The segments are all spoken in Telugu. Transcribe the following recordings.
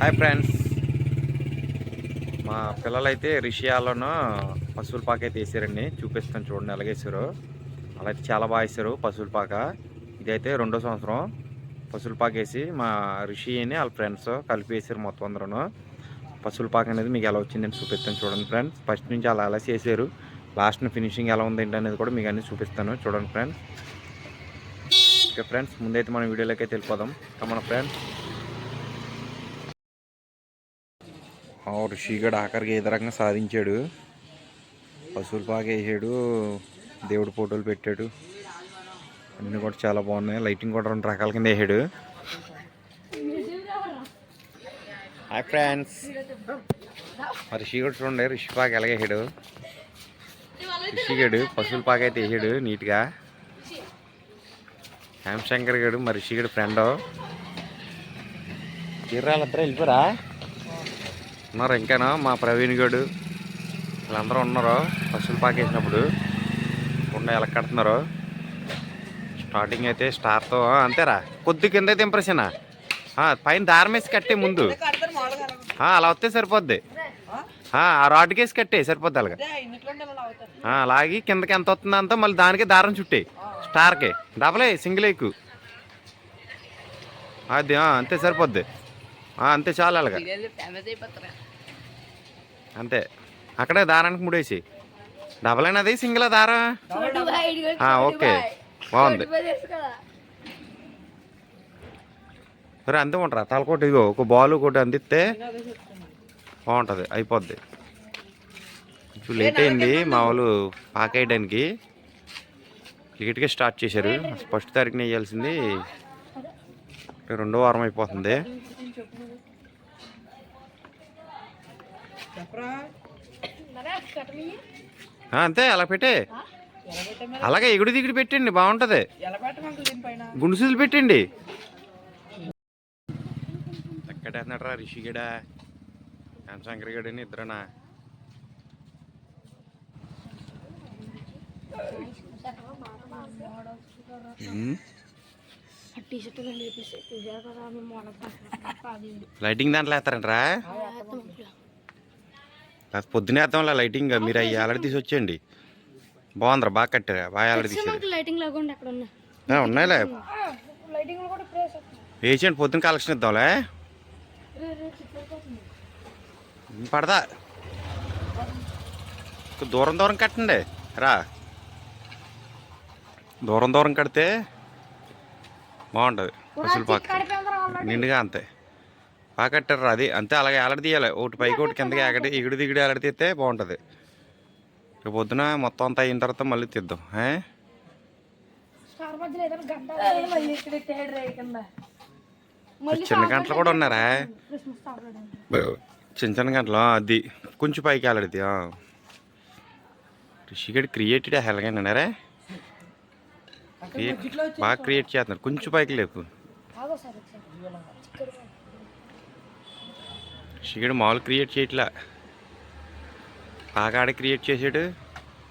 హాయ్ ఫ్రెండ్స్, మా పిల్లలైతే రిషియాలోనూ పశువుల పాక అయితే వేసారండి. చూపిస్తాను చూడండి ఎలాగేసారు. అలా అయితే చాలా బాగా వేసారు పశువుల పాక. ఇదైతే 2వ సంవత్సరం పశువుల పాక వేసి మా రిషి అని వాళ్ళ ఫ్రెండ్స్ కలిపి వేసారు. మొత్తం అందరూ పశువుల పాక అనేది మీకు ఎలా వచ్చిందని చూపిస్తాను చూడండి ఫ్రెండ్స్. ఫస్ట్ నుంచి అలా చేసారు, లాస్ట్ ఫినిషింగ్ ఎలా ఉంది ఏంటనేది కూడా మీకు అన్నీ చూపిస్తాను చూడండి ఫ్రెండ్స్. ఓకే ఫ్రెండ్స్, ముందైతే మనం వీడియోలోకి అయితే వెళ్ళిపోదాం. మన ఫ్రెండ్స్ రిషిగడు ఆఖరికి ఏ రకంగా సాధించాడు. పశువుల పాక వేసాడు, దేవుడి ఫోటోలు పెట్టాడు, అన్నీ కూడా చాలా బాగున్నాయి. లైటింగ్ కూడా 2 రకాల కింద వేసాడు. హాయ్ ఫ్రెండ్స్, రిషిగడు చూడండి రిషి పాక ఎలాగేసాడు. రిషిగడు పశువుల పాక అయితే వేసాడు నీట్గా. హేమశంకర్ గడు మరి రిషిగడు ఫ్రెండ్. తీరాలంతా వెళ్ళిపోరా ఉన్నారు ఇంకానా. మా ప్రవీణ్ గడు వీళ్ళందరూ ఉన్నారు. పశువుల పాక వేసినప్పుడు గుండె ఎలా కడుతున్నారు. స్టార్టింగ్ అయితే స్టార్తో అంతేరా, కొద్ది కింద అయితే ఇంప్రెషన్. పైన దారం వేసి కట్టే ముందు అలా వస్తే సరిపోద్ది. ఆ రాడ్ కేసి కట్టే సరిపోద్ది. అలాగా అలాగి కిందకి ఎంత వస్తుంది అంతా మళ్ళీ దానికి దారం చుట్టే స్టార్కి డబలే సింగిల్ ఎక్కు అది అంతే సరిపోద్ది. అంతే చాలు. అలాగా అంతే. అక్కడే దారానికి ముడేసి డబల్ అయినది సింగిల్ దారం. ఓకే బాగుంది. సరే అంతే ఉంటారా తలకోటి. ఇగో ఒక బాల్ ఒకటి అందిస్తే బాగుంటుంది, అయిపోద్ది. ఇప్పుడు లేట్ అయింది మా వాళ్ళు పాకేయడానికి. లేట్గా స్టార్ట్ చేశారు. ఫస్ట్ తారీఖున వేయాల్సింది 2వ వారం అయిపోతుంది. అంతే అలా పెట్టే. అలాగే ఎగుడు దిగుడు పెట్టండి బాగుంటది. గుండుసులు పెట్టండి. ఎక్కడేస్తున్నాడు రా రిషిగడా హేమశంకర్ గడని ఇద్దరనా. లైటింగ్ దాంట్లో వేస్తారంటరా. పొద్దునే వేద్దాంలా లైటింగ్. మీరు అవి ఆల్రెడీ తీసి వచ్చేయండి. బాగుందిరా, బాగా కట్టారా, బాగా ఆల్రెడీ తీసారు. ఉన్నాయిలే వేసేయండి. పొద్దున కలెక్షన్ ఇద్దాంలే. పడదా దూరం దూరం కట్టండి రా. దూరం కడితే బాగుంటుంది. పశువుల పాక నిండుగా అంతే బాగా కట్టారు. అది అంతే అలాగే ఆలడి తీయాలి. ఒకటి పైకి ఒకటి కిందకి ఎగుడు దిగుడు ఆలడి తీస్తే బాగుంటుంది. రేపు పొద్దున మొత్తం అంతా అయిన తర్వాత మళ్ళీ తీద్దాం. చిన్న గంటలు కూడా ఉన్నారా, చిన్న గంటలు. అది కొంచెం పైకి ఆలడిది. రిషిగడ్ క్రియేటెడ్ ఎలాగైనారా, బాగా క్రియేట్ చేస్తున్నారు. కొంచెం పైకి లేపు. రిషిగడ్ మామూలు క్రియేట్ చేయట్లా, బాగా ఆడ క్రియేట్ చేసాడు.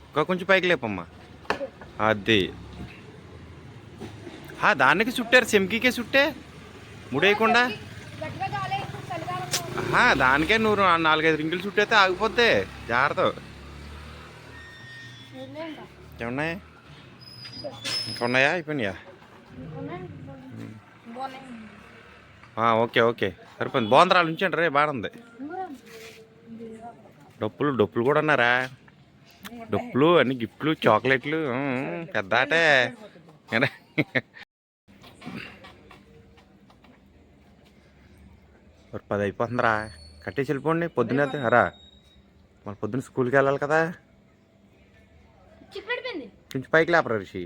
ఇంకా కొంచెం పైకి లేపమ్మా. అది దానికి చుట్టారు, సెమ్కీకే చుట్టే ముడేయకుండా. దానికే నువ్వు 4-5 రింగులు చుట్టేస్తే ఆగిపోద్ది. జాగ్రత్త. ఏమున్నాయి ఇంకా ఉన్నాయా, అయిపోయినాయా? ఓకే సరిపోయింది. బాగుంది రా, ఉంచండి రే. బాగుంది. డప్పులు కూడా ఉన్నారా. డప్పులు అన్ని గిఫ్ట్లు చాక్లెట్లు పెద్ద ఆటే. 10 అయిపోతుందిరా, కట్టేసి వెళ్ళిపోండి. పొద్దున్న రా, మన పొద్దున్న స్కూల్కి వెళ్ళాలి కదా. కొంచెం పైకి లేపరా రిషి.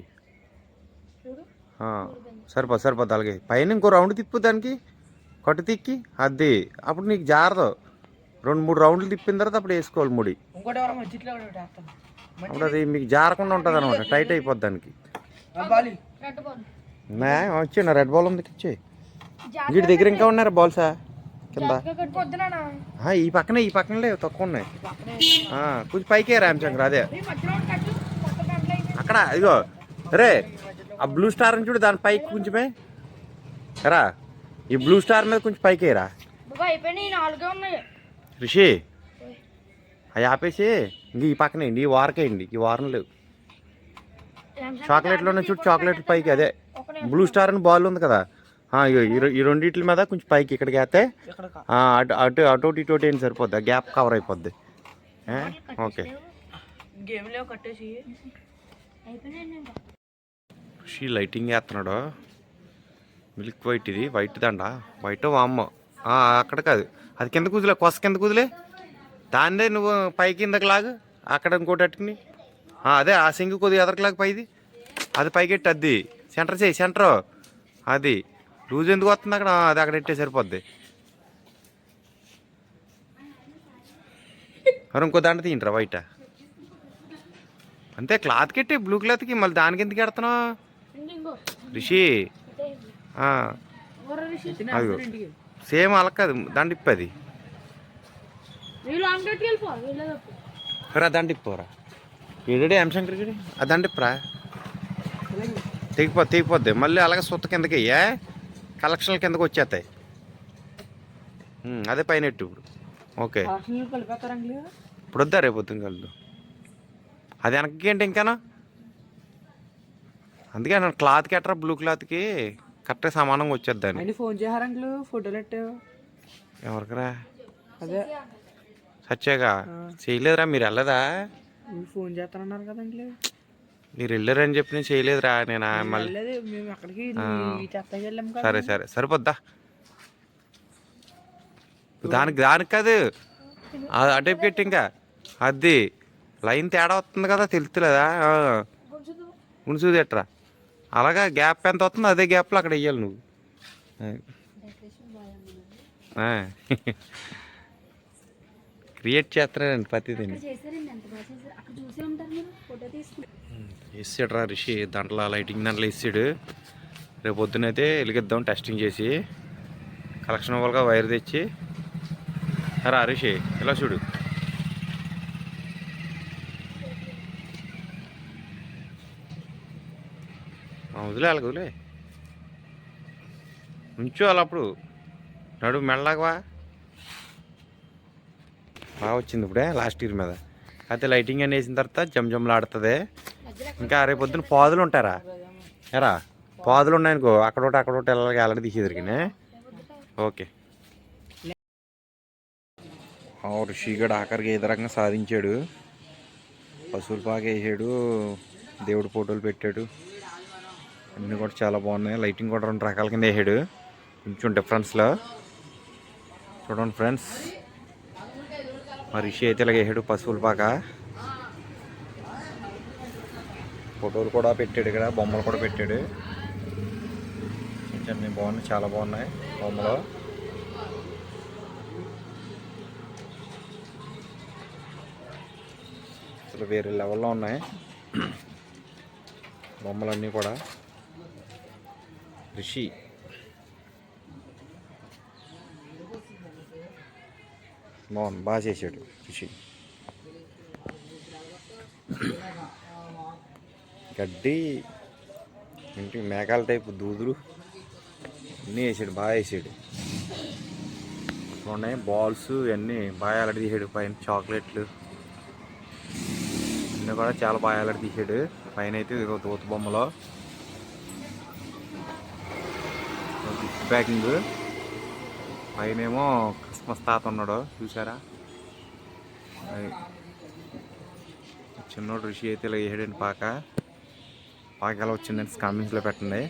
సరిపోద్ది. అలాగే పైన ఇంకో రౌండ్ తిప్పు, దానికి కట్టు తిక్కి. అది అప్పుడు నీకు జారదు. 2-3 రౌండ్లు తిప్పిన తర్వాత అప్పుడు వేసుకోవాలి ముడి. అప్పుడు అది మీకు జారకుండా ఉంటుంది అనమాట, టైట్ అయిపోద్ది దానికి. వచ్చేనా రెడ్ బాల్ ఉంది, ఇచ్చే. వీటి దగ్గర ఇంకా ఉన్నారా బాల్సా కింద? ఈ పక్కనే తక్కువ ఉన్నాయి. కొంచెం పైకే రామచంద్ర. అదే అక్కడ ఇగో రే, ఆ బ్లూ స్టార్ అని చూడు, దాని పైకి కొంచెమే రా. ఈ బ్లూ స్టార్ మీద కొంచెం పైకే రా. అయిపోయినాయి 4 ఉన్నాయి రిషి అవి ఆపేసి ఇంక ఈ పక్కనేయండి ఈ వారకేయండి ఈ వారం లేవు చాక్లెట్లోనే చూడు చాక్లెట్ పైకి అదే బ్లూ స్టార్ అని బాల్ ఉంది కదా ఈ రెండింటి మీద కొంచెం పైకి ఇక్కడికి వేస్తే అటు అటు అటోటి ఇటోటి ఏం సరిపోద్ది గ్యాప్ కవర్ అయిపోద్ది ఓకే రిషి లైటింగ్ వేస్తున్నాడు మిల్క్ వైట్ ఇది వైట్ దండ వైట్ వామ్మ అక్కడ కాదు అది కింద కుదిలే కొస కింద కుదిలే దాన్నే నువ్వు పై కిందకి లాగు అక్కడ ఇంకోటి అట్టుకుని అదే ఆ సింగు కొద్దిగా ఎదరకలాగా పైది అది పైకెట్టి అది సెంటర్ చేయి సెంటర్ అది లూజ్ ఎందుకు వస్తుంది అక్కడ అది అక్కడ ఎట్టే సరిపోద్ది మరి ఇంకో దండ తీయండిరా వైట్ అంతే క్లాత్కి ఎట్టి బ్లూ క్లాత్కి మళ్ళీ దానికి ఎందుకు ఎడుతున్నావు రిషి అదిగో సేమ్ అలా కాదు దండ ఇప్పది రా దండ ఇప్పురా ఏడే ఎంశంకర్ గడి ఆ దండ ఇప్పురా తెగిపోద్ది మళ్ళీ అలాగే సుత్త కిందకి అయ్యా కలెక్షన్ల కిందకి వచ్చేస్తాయి అదే పైన ఇప్పుడు ఓకే ఇప్పుడు వద్దా రేపు పొద్దున్న కలదు అది వెనక్కి ఏంటి ఇంకానా అందుకే నేను క్లాత్కి ఎట్టరా బ్లూ క్లాత్కి కరెక్ట్గా సమానంగా వచ్చేద్దాన్ని ఫోన్ చేయారంకులు ఫోటోలు ఎట్టావు ఎవరికరా అదే సచ్చాగా చేయలేదురా మీరు వెళ్ళదా ఫోన్ చేస్తానన్నారు కదండి మీరు వెళ్ళారని చెప్పి నేను చేయలేదురా నేను మళ్ళీ మేము అక్కడికి సరే సరే సరిపోద్దా దానికి కాదు అటైపు పెట్టి ఇంకా అది లైన్ తేడా వస్తుంది కదా తెలుతులేదా ఉణుసూది ఎట్రా అలాగా గ్యాప్ ఎంత వస్తుందో అదే గ్యాప్లో అక్కడ వెయ్యాలి నువ్వు క్రియేట్ చేస్తున్నానండి ప్రతిదీని వేసాడురా రిషి దాంట్లో లైటింగ్ దాంట్లో వేసాడు రేపు పొద్దునైతే వెలిగిద్దాం టెస్టింగ్ చేసి కలెక్షన్ వాళ్ళగా వైర్ తెచ్చి రా రిషి ఇలా చూడు వదిలే అలాగ వదిలే ఉంచు అలా అప్పుడు నడు మెళ్ళగవా బాగా వచ్చింది ఇప్పుడే లాస్ట్ ఇయర్ మీద అయితే లైటింగ్ అని వేసిన తర్వాత జమ్జమ్లాడుతుంది ఇంకా రేపు పొద్దున పాదులు ఉంటారా ఎరా పాదులు ఉన్నాయనుకో అక్కడోటి వెళ్ళాలి వెళ్ళడి తీసేదరికినే ఓకే ఋషిగడు ఆఖరికి ఏ రకంగా సాధించాడు పశువుల పాక వేసాడు దేవుడి ఫోటోలు పెట్టాడు అన్నీ కూడా చాలా బాగున్నాయి లైటింగ్ కూడా 2 రకాల కింద వేసాడు కొంచెం డిఫరెన్స్లో చూడండి ఫ్రెండ్స్ మరి రిషి అయితే ఇలాగ వేసాడు పశువుల పాక ఫోటోలు కూడా పెట్టాడు ఇక్కడ బొమ్మలు కూడా పెట్టాడు అన్నీ బాగున్నాయి చాలా బాగున్నాయి బొమ్మలు అసలు వేరే లెవెల్లో ఉన్నాయి బొమ్మలన్నీ కూడా రిషి బాగుంది బాగా చేశాడు రిషి గడ్డి ఇంటి మేఘాల టైపు దూదులు అన్నీ వేసాడు బాగా వేసాడు ఉన్నాయి బాల్స్ ఇవన్నీ బాగా అలడి తీసాడు పైన చాక్లెట్లు అన్నీ కూడా చాలా బాగా అలడి తీసాడు పైన అయితే ఇదిగో దూత బొమ్మలో గిఫ్ట్ ప్యాకింగ్ పైన ఏమో క్రిస్మస్ తాత ఉన్నాడు చూసారా చిన్నోడు రిషి అయితే ఇలా వేసాడండి పాక ఎలా వచ్చిందని కామెంట్స్లో పెట్టండి